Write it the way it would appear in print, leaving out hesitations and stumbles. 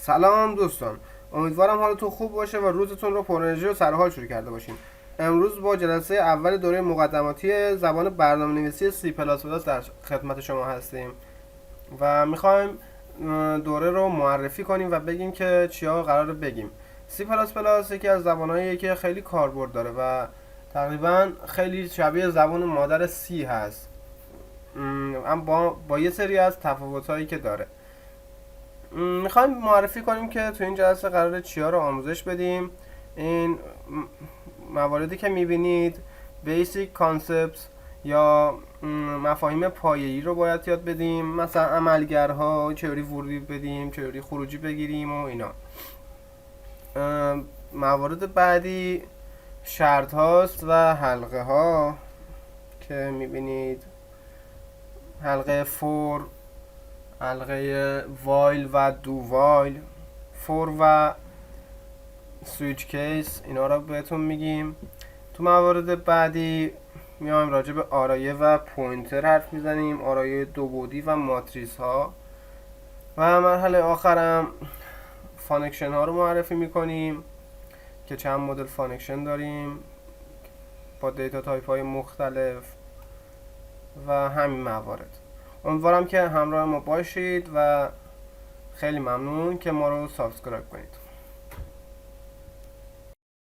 سلام دوستان، امیدوارم حالتون خوب باشه و روزتون رو پر انرژی و سرحال شروع کرده باشین. امروز با جلسه اول دوره مقدماتی زبان برنامه‌نویسی C++ در خدمت شما هستیم و میخوایم دوره رو معرفی کنیم و بگیم که چیا قراره بگیم. C++ یکی از زبانهاییه که خیلی کاربرد داره و تقریبا خیلی شبیه زبان مادر C هست، اما با یه سری از تفاوت‌هایی که داره. میخوایم معرفی کنیم که تو این جلسه قراره چیا رو آموزش بدیم. این مواردی که میبینید Basic Concepts یا مفاهیم پایه‌ای رو باید یاد بدیم، مثلا عملگرها، چجوری ورودی بدیم، چجوری خروجی بگیریم و اینا. موارد بعدی شرط هاست و حلقه ها که میبینید، حلقه فور، حلقه وایل و دو وایل، فور و سویچ کیس، اینا رو بهتون میگیم. تو موارد بعدی میایم راجع به آرایه و پوینتر حرف میزنیم، آرایه دو بعدی و ماتریس ها، و مرحله آخرم فانکشن ها رو معرفی میکنیم که چند مدل فانکشن داریم با دیتا تایپ های مختلف و همین موارد. امیدوارم که همراه ما باشید و خیلی ممنون که ما رو سابسکرایب کنید.